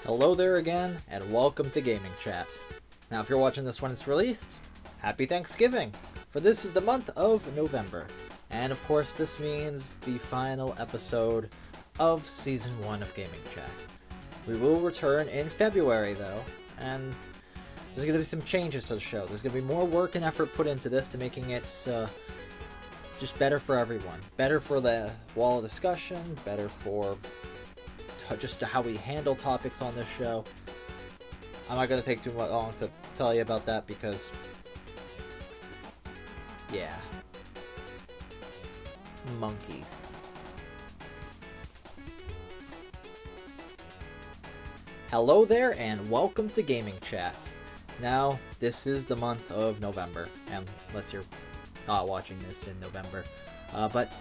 Hello there again, and welcome to Gaming Chat. Now, if you're watching this when it's released, happy Thanksgiving! For this is the month of November, and of course this means the final episode of Season 1 of Gaming Chat. We will return in February, though, and there's going to be some changes to the show. There's going to be more work and effort put into this to making it just better for everyone. Better for the wall of discussion, better for just how we handle topics on this show. I'm not going to take too long to tell you about that because, yeah. Monkeys. Hello there and welcome to Gaming Chat. Now, this is the month of November, unless you're not watching this in November. But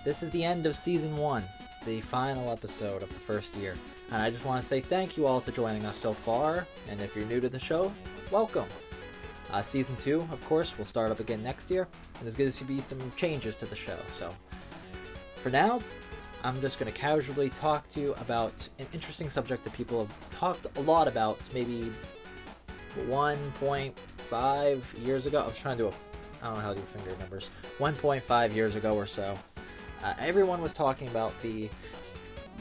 this is the end of Season 1, the final episode of the first year. And I just want to say thank you all for joining us so far, and if you're new to the show, welcome. Season 2, of course, will start up again next year, and there's going to be some changes to the show. So, for now, I'm just going to casually talk to you about an interesting subject that people have talked a lot about maybe 1.5 years ago. I was trying to do I don't know how to do finger numbers. 1.5 years ago or so. Everyone was talking about the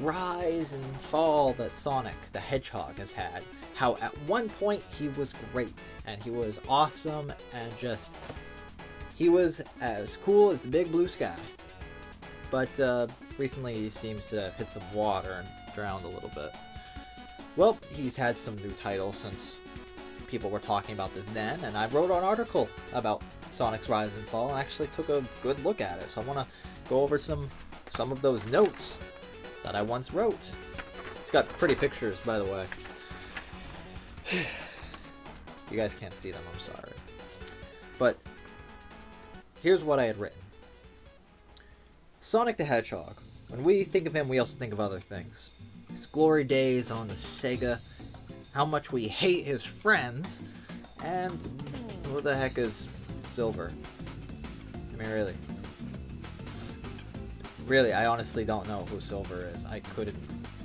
rise and fall that Sonic the Hedgehog has had. How at one point he was great, and he was awesome, and he was as cool as the big blue sky. But recently he seems to have hit some water and drowned a little bit. Well, he's had some new titles since people were talking about this then, and I wrote an article about Sonic's rise and fall and actually took a good look at it. So I want to go over some of those notes that I once wrote. It's got pretty pictures, by the way. You guys can't see them, I'm sorry. But here's what I had written. Sonic the Hedgehog. When we think of him, we also think of other things. His glory days on the Sega, how much we hate his friends, and who the heck is Silver? I mean, really, I honestly don't know who Silver is. I couldn't.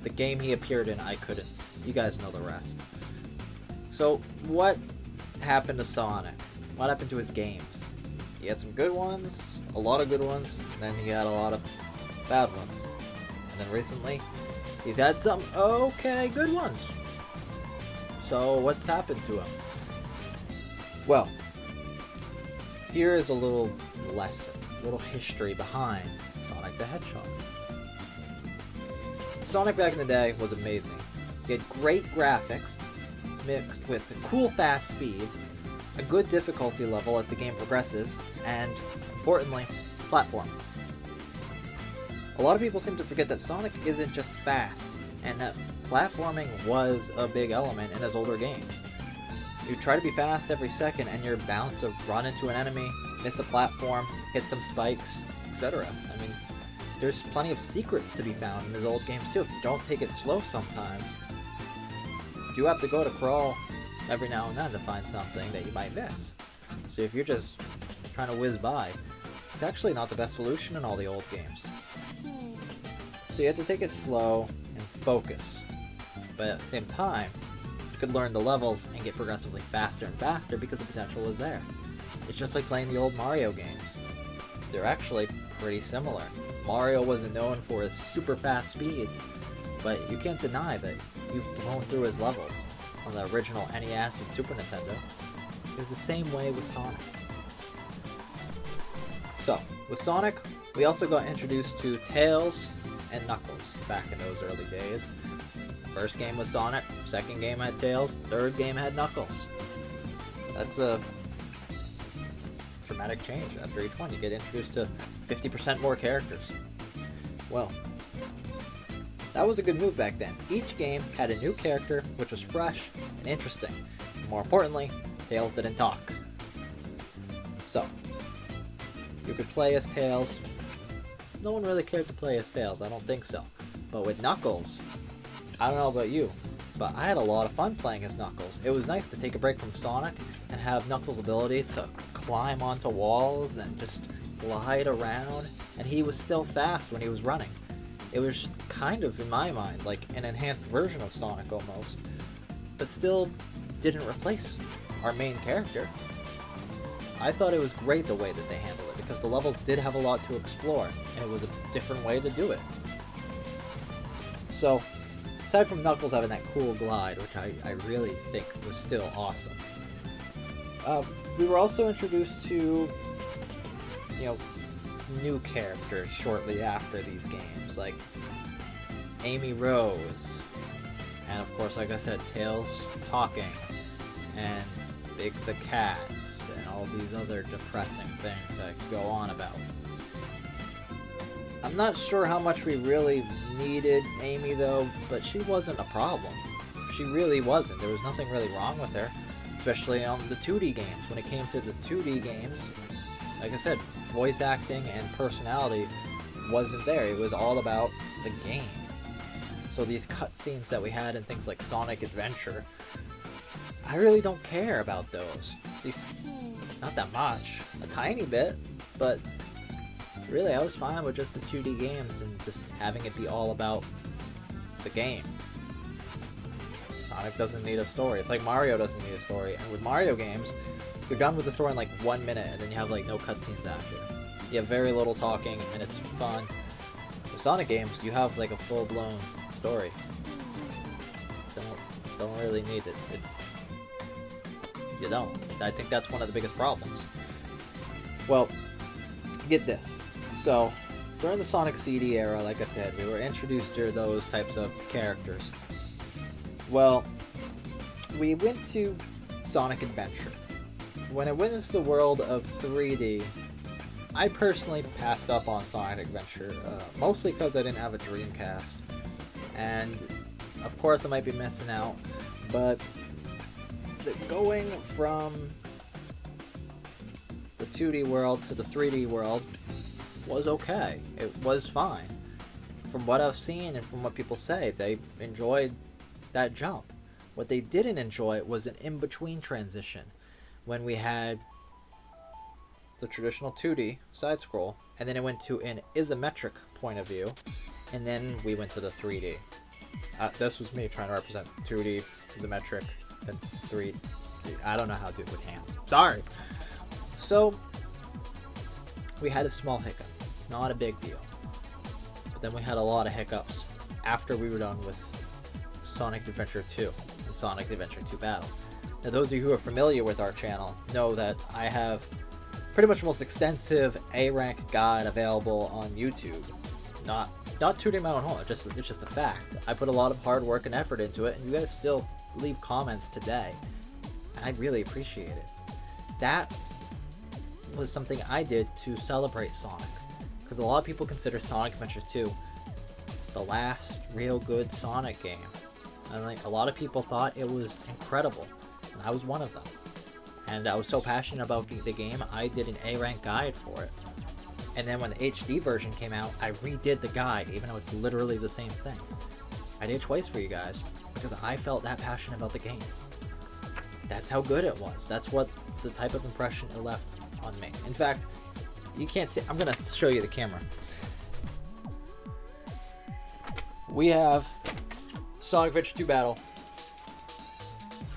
The game he appeared in, I couldn't. You guys know the rest. So, what happened to Sonic? What happened to his games? He had some good ones, a lot of good ones, and then he had a lot of bad ones. And then recently, he's had some okay good ones. So, what's happened to him? Well, here is a little lesson, a little history behind Sonic the Hedgehog. Sonic back in the day was amazing. He had great graphics, mixed with cool fast speeds, a good difficulty level as the game progresses, and, importantly, platforming. A lot of people seem to forget that Sonic isn't just fast, and that platforming was a big element in his older games. You try to be fast every second, and you're bound to run into an enemy, miss a platform, hit some spikes, etc. I mean, there's plenty of secrets to be found in his old games too. If you don't take it slow sometimes, you do have to go to crawl every now and then to find something that you might miss. So if you're just trying to whiz by, it's actually not the best solution in all the old games. So you have to take it slow and focus. But at the same time, you could learn the levels and get progressively faster and faster because the potential is there. It's just like playing the old Mario games. They're actually pretty similar. Mario wasn't known for his super fast speeds, but you can't deny that you've blown through his levels on the original NES and Super Nintendo. It was the same way with Sonic. So, with Sonic, we also got introduced to Tails and Knuckles back in those early days. First game was Sonic, second game had Tails, third game had Knuckles. That's a dramatic change. After each one, you get introduced to 50% more characters. Well, that was a good move back then. Each game had a new character, which was fresh and interesting. And more importantly, Tails didn't talk. So, you could play as Tails. No one really cared to play as Tails, I don't think so. But with Knuckles, I don't know about you, but I had a lot of fun playing as Knuckles. It was nice to take a break from Sonic and have Knuckles' ability to climb onto walls and just glide around, and he was still fast when he was running. It was kind of, in my mind, like an enhanced version of Sonic almost, but still didn't replace our main character. I thought it was great the way that they handled it, because the levels did have a lot to explore, and it was a different way to do it. So, aside from Knuckles having that cool glide, which I really think was still awesome, we were also introduced to, new characters shortly after these games, like Amy Rose, and of course, like I said, Tails talking, and Big the Cat, and all these other depressing things I could go on about. I'm not sure how much we really needed Amy though, but she wasn't a problem. She really wasn't. There was nothing really wrong with her, especially on the 2D games. When it came to the 2D games, like I said, voice acting and personality wasn't there. It was all about the game. So these cutscenes that we had in things like Sonic Adventure, I really don't care about those. These, not that much, a tiny bit, but really I was fine with just the 2D games and just having it be all about the game. Sonic doesn't need a story. It's like Mario doesn't need a story. And with Mario games, you're done with the story in like 1 minute, and then you have like no cutscenes after. You have very little talking, and it's fun. With Sonic games, you have like a full-blown story. Don't really need it. You don't. I think that's one of the biggest problems. Well, get this. So, during the Sonic CD era, like I said, we were introduced to those types of characters. Well, we went to Sonic Adventure. When it went into the world of 3D, I personally passed up on Sonic Adventure, mostly because I didn't have a Dreamcast. And, of course, I might be missing out, but going from the 2D world to the 3D world was okay. It was fine. From what I've seen and from what people say, they enjoyed that jump. What they didn't enjoy was an in-between transition, when we had the traditional 2D side-scroll, and then it went to an isometric point of view, and then we went to the 3D. This was me trying to represent 2D, isometric, then 3D. I don't know how to do it with hands. Sorry! So, we had a small hiccup. Not a big deal. But then we had a lot of hiccups after we were done with Sonic Adventure 2 and Sonic Adventure 2 Battle. Now, those of you who are familiar with our channel know that I have pretty much the most extensive A-rank guide available on YouTube. Not tooting my own horn, it's just a fact. I put a lot of hard work and effort into it, and you guys still leave comments today. And I really appreciate it. That was something I did to celebrate Sonic, because a lot of people consider Sonic Adventure 2 the last real good Sonic game. And like a lot of people thought it was incredible, and I was one of them. And I was so passionate about the game, I did an A-rank guide for it. And then when the HD version came out, I redid the guide, even though it's literally the same thing. I did it twice for you guys, because I felt that passionate about the game. That's how good it was. That's what the type of impression it left on me. In fact, you can't see, I'm gonna show you the camera. We have Sonic Adventure 2 Battle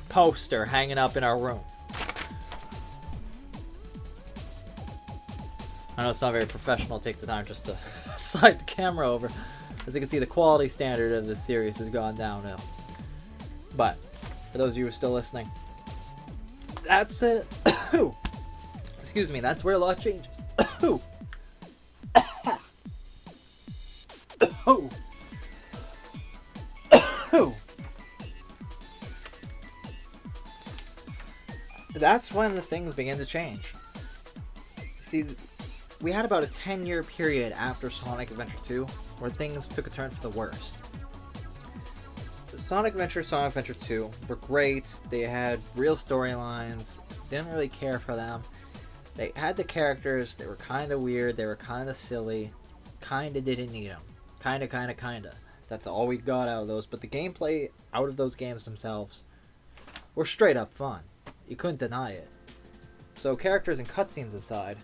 poster hanging up in our room. I know it's not very professional to take the time just to slide the camera over. As you can see, the quality standard of this series has gone downhill. But, for those of you who are still listening, that's it. Excuse me, that's where a lot changes. That's when the things began to change. See, we had about a 10-year period after Sonic Adventure 2 where things took a turn for the worst. Sonic Adventure 2 were great. They had real storylines. Didn't really care for them. They had the characters. They were kind of weird. They were kind of silly. Kind of didn't need them. Kind of. That's all we got out of those. But the gameplay out of those games themselves were straight up fun. You couldn't deny it. So characters and cutscenes aside,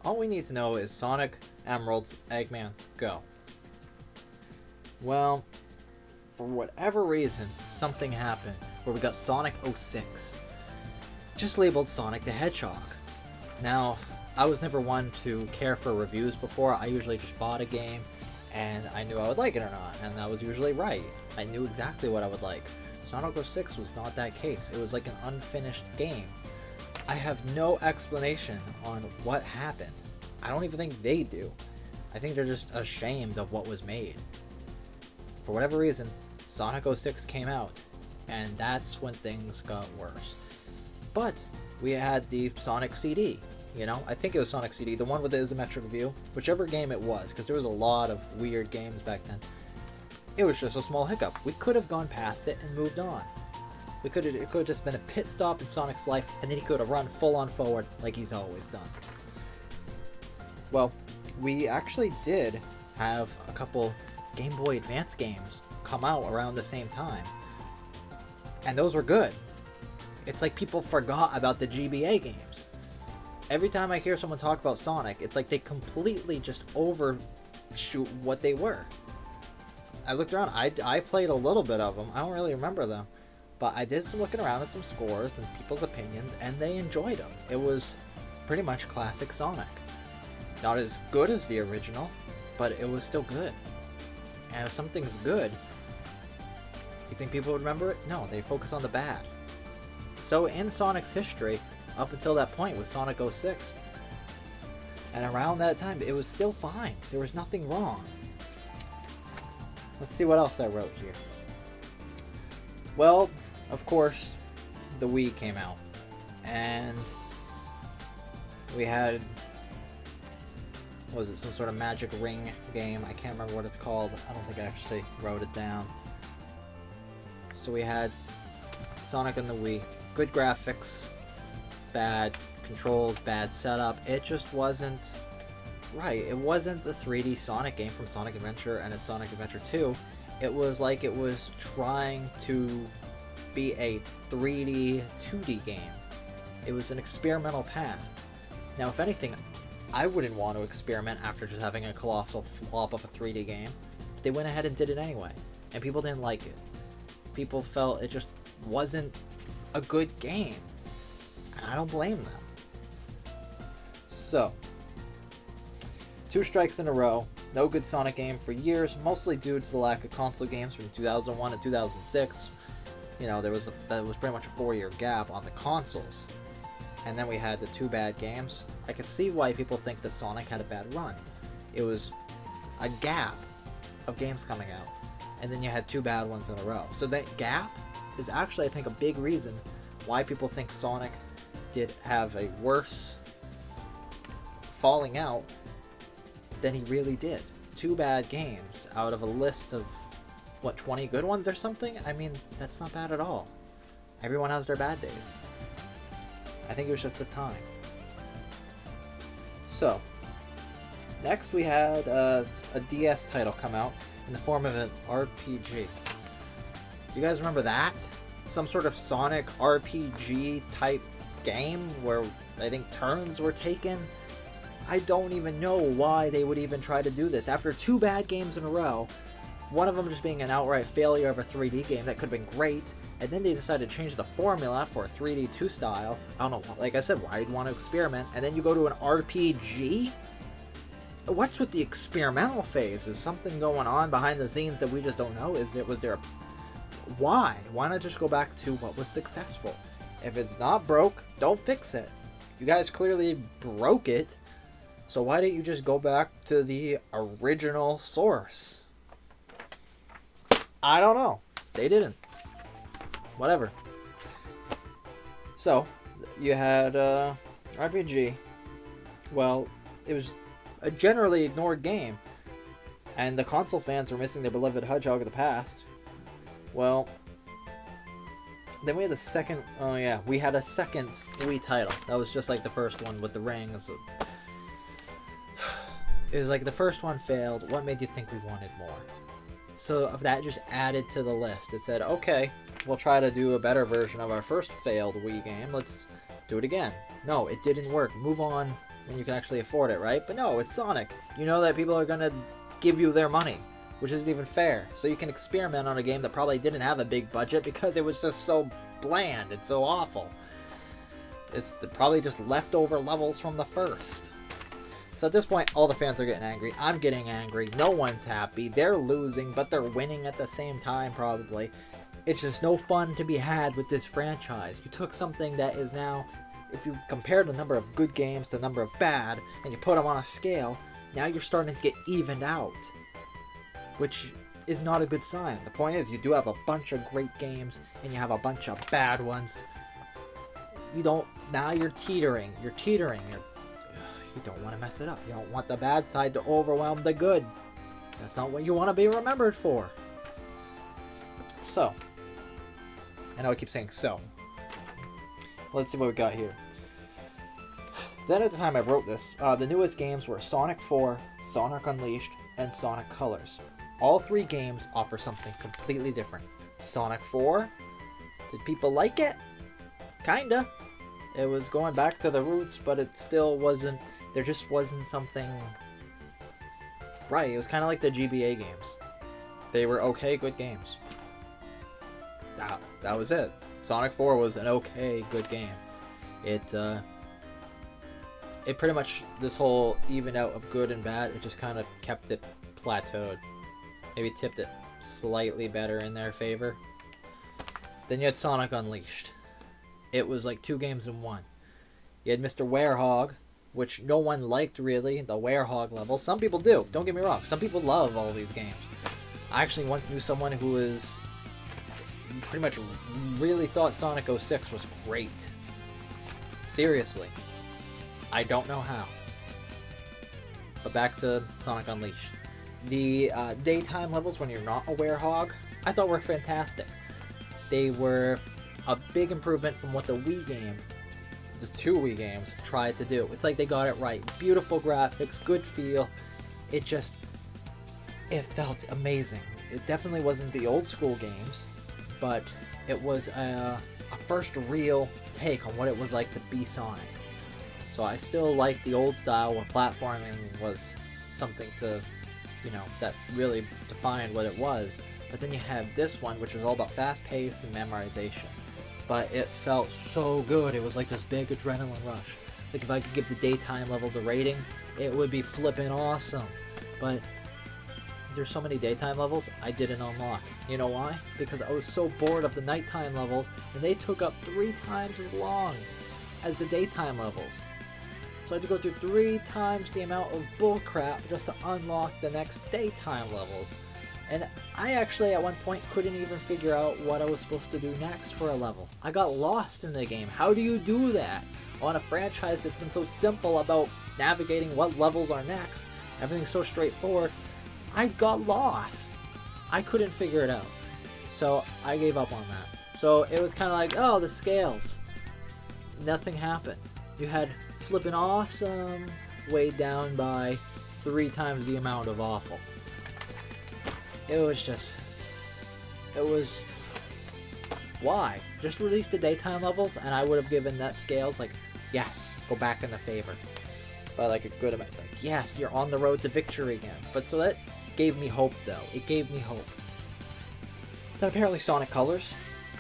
all we need to know is Sonic, Emeralds, Eggman, go. Well, for whatever reason, something happened where we got Sonic 06, just labeled Sonic the Hedgehog. Now, I was never one to care for reviews before. I usually just bought a game and I knew I would like it or not, and I was usually right. I knew exactly what I would like. Sonic 06 was not that case. It was like an unfinished game. I have no explanation on what happened. I don't even think they do. I think they're just ashamed of what was made. For whatever reason, Sonic 06 came out, and that's when things got worse. But we had the Sonic CD, you know? I think it was Sonic CD, the one with the isometric view, whichever game it was, because there was a lot of weird games back then. It was just a small hiccup. We could have gone past it and moved on. It could have just been a pit stop in Sonic's life, and then he could have run full on forward like he's always done. Well, we actually did have a couple Game Boy Advance games come out around the same time, and those were good. It's like people forgot about the GBA games. Every time I hear someone talk about Sonic, it's like they completely just overshoot what they were. I looked around, I played a little bit of them, I don't really remember them, but I did some looking around at some scores and people's opinions, and they enjoyed them. It was pretty much classic Sonic. Not as good as the original, but it was still good. And if something's good, you think people would remember it? No, they focus on the bad. So in Sonic's history, up until that point with Sonic 06, and around that time, it was still fine. There was nothing wrong. Let's see what else I wrote here. Well, of course, the Wii came out, and we had, what was it, some sort of magic ring game? I can't remember what it's called. I don't think I actually wrote it down. So we had Sonic and the Wii. Good graphics, bad controls, bad setup. It just wasn't right. It wasn't a 3D Sonic game from Sonic Adventure and it's Sonic Adventure 2. It was like it was trying to be a 3D 2D game. It was an experimental path. Now, if anything, I wouldn't want to experiment after just having a colossal flop of a 3D game. They went ahead and did it anyway, and people didn't like it. People felt it just wasn't a good game, and I don't blame them. So, 2 strikes in a row. No good Sonic game for years, mostly due to the lack of console games from 2001 to 2006. You know, that was pretty much a 4-year gap on the consoles. And then we had the 2 bad games. I can see why people think that Sonic had a bad run. It was a gap of games coming out, and then you had 2 bad ones in a row. So that gap is actually, I think, a big reason why people think Sonic did have a worse falling out than he really did. 2 bad games out of a list of, what, 20 good ones or something? I mean, that's not bad at all. Everyone has their bad days. I think it was just a time. So, next we had a DS title come out in the form of an RPG. Do you guys remember that? Some sort of Sonic RPG type game where I think turns were taken? I don't even know why they would even try to do this. After 2 bad games in a row, one of them just being an outright failure of a 3D game that could have been great, and then they decided to change the formula for a 3D 2 style. I don't know, like I said, why you'd want to experiment, and then you go to an RPG? What's with the experimental phase? Is something going on behind the scenes that we just don't know? Why? Why not just go back to what was successful? If it's not broke, don't fix it. You guys clearly broke it, so why didn't you just go back to the original source? I don't know. They didn't. Whatever. So, you had RPG. Well, it was a generally ignored game, and the console fans were missing their beloved Hedgehog of the past. Well, then we had the second. Oh yeah, we had a second Wii title. That was just like the first one with the rings. It was like the first one failed. What made you think we wanted more? So that just added to the list. It said, okay, we'll try to do a better version of our first failed Wii game. Let's do it again. No, it didn't work. Move on when you can actually afford it, right? But no, it's Sonic. You know that people are going to give you their money. which isn't even fair. So you can experiment on a game that probably didn't have a big budget because it was just so bland and so awful. It's probably just leftover levels from the first. So at this point, all the fans are getting angry. I'm getting angry. No one's happy. They're losing, but they're winning at the same time, probably. It's just no fun to be had with this franchise. You took something that is now, if you compare the number of good games to the number of bad, and you put them on a scale, now you're starting to get evened out, which is not a good sign. The point is, you do have a bunch of great games, and you have a bunch of bad ones. Now you're teetering. You don't want to mess it up. You don't want the bad side to overwhelm the good. That's not what you want to be remembered for. So, I know I keep saying so. Let's see what we got here. Then at the time I wrote this, the newest games were Sonic 4, Sonic Unleashed, and Sonic Colors. All three games offer something completely different. Sonic 4, did people like it? Kinda. It was going back to the roots, but it still wasn't, there just wasn't something right. It was kind of like the GBA games. They were okay, good games. That was it. Sonic 4 was an okay, good game. It pretty much, this whole even out of good and bad, it just kind of kept it plateaued. Maybe tipped it slightly better in their favor. Then you had Sonic Unleashed. It was like 2 games in 1. You had Mr. Werehog, which no one liked really, the Werehog level. Some people do, don't get me wrong. Some people love all these games. I actually once knew someone who was pretty much really thought Sonic 06 was great. Seriously. I don't know how. But back to Sonic Unleashed. The daytime levels when you're not a Werehog, I thought were fantastic. They were a big improvement from what the Wii game, the 2 Wii games, tried to do. It's like they got it right. Beautiful graphics, good feel. It felt amazing. It definitely wasn't the old school games, but it was a first real take on what it was like to be Sonic. So I still like the old style where platforming was something to, that really defined what it was. But then you have this one, which was all about fast pace and memorization. But it felt so good. It was like this big adrenaline rush. Like if I could give the daytime levels a rating, it would be flipping awesome. But there's so many daytime levels I didn't unlock. You know why? Because I was so bored of the nighttime levels, and they took up 3 times as long as the daytime levels. So I had to go through 3 times the amount of bullcrap just to unlock the next daytime levels. And I actually at one point couldn't even figure out what I was supposed to do next for a level. I got lost in the game. How do you do that on a franchise that's been so simple about navigating what levels are next? Everything's so straightforward. I got lost. I couldn't figure it out. So I gave up on that. So it was kind of like, oh, the scales. Nothing happened. You had flippin' awesome weighed down by 3 times the amount of awful. It was, why? Just release the daytime levels and I would have given that scales like, yes, go back in the favor. By like a good amount, like, yes, you're on the road to victory again. But so that gave me hope though. It gave me hope. Then apparently Sonic Colors,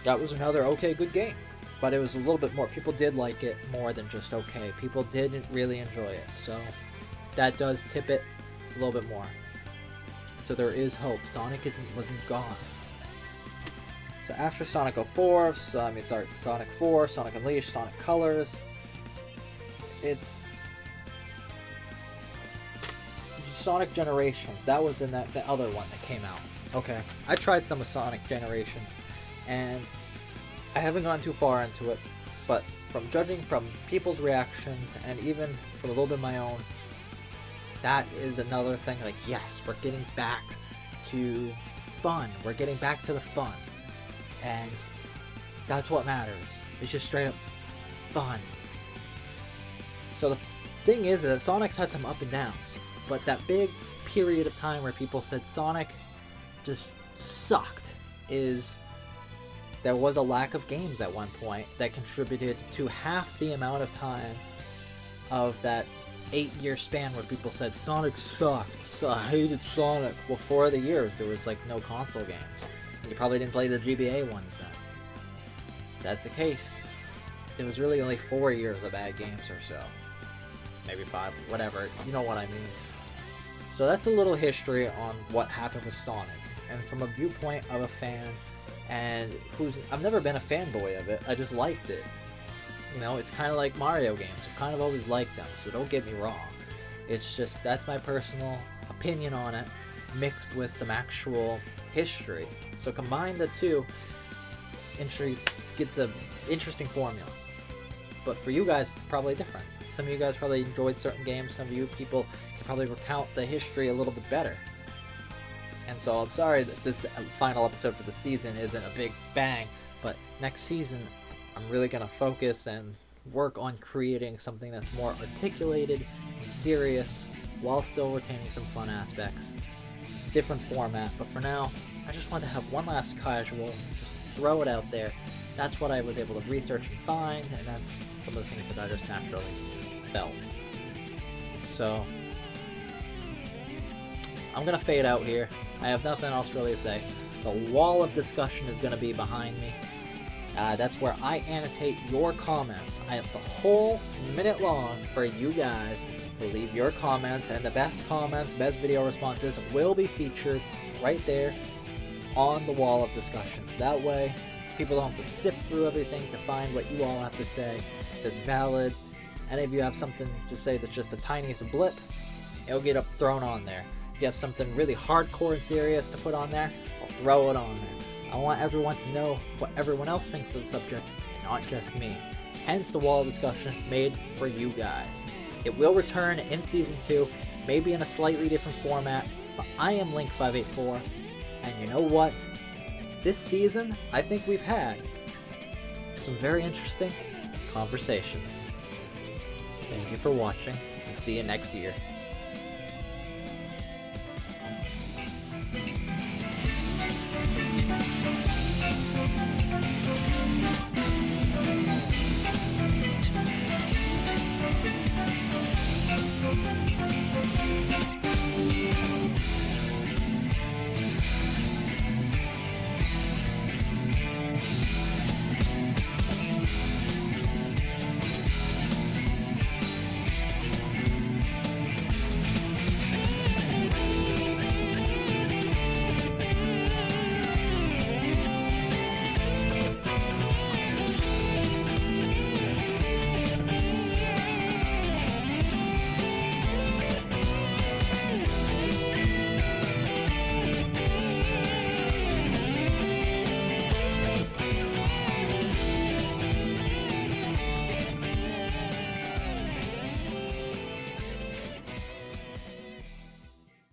that was another okay, good game. But it was a little bit more, people did like it more than just okay. People didn't really enjoy it. So that does tip it a little bit more. So there is hope. Sonic wasn't gone. So after Sonic 04, Sonic 4, Sonic Unleashed, Sonic Colors, it's Sonic Generations. That was the other one that came out. Okay, I tried some of Sonic Generations, and I haven't gone too far into it, but from judging from people's reactions, and even from a little bit of my own, that is another thing, like, yes, we're getting back to fun. We're getting back to the fun. And that's what matters. It's just straight up fun. So the thing is that Sonic's had some up and downs, but that big period of time where people said Sonic just sucked there was a lack of games at one point that contributed to half the amount of time of that 8-year span where people said Sonic sucked, I hated Sonic. Well, 4 of the years there was like no console games. You probably didn't play the GBA ones then. If that's the case, there was really only 4 years of bad games or so. Maybe 5, whatever. You know what I mean. So that's a little history on what happened with Sonic. And from a viewpoint of a fan, and I've never been a fanboy of it, I just liked it. You know, it's kind of like Mario games. I've kind of always liked them, so don't get me wrong. It's just, that's my personal opinion on it, mixed with some actual history. So combine the two, gets an interesting formula. But for you guys, it's probably different. Some of you guys probably enjoyed certain games, some of you people can probably recount the history a little bit better. And so I'm sorry that this final episode for the season isn't a big bang, but next season I'm really going to focus and work on creating something that's more articulated and serious while still retaining some fun aspects. Different format, but for now, I just want to have one last casual, just throw it out there. That's what I was able to research and find, and that's some of the things that I just naturally felt. So, I'm going to fade out here. I have nothing else really to say. The wall of discussion is going to be behind me. That's where I annotate your comments. It's a whole minute long for you guys to leave your comments, and the best comments, best video responses will be featured right there on the wall of discussions. That way, people don't have to sift through everything to find what you all have to say that's valid. Any of you have something to say that's just the tiniest blip, it'll get thrown on there. If you have something really hardcore and serious to put on there, I'll throw it on there. I want everyone to know what everyone else thinks of the subject, and not just me. Hence the wall discussion made for you guys. It will return in Season 2, maybe in a slightly different format, but I am Link584, and you know what? This season, I think we've had some very interesting conversations. Thank you for watching, and see you next year.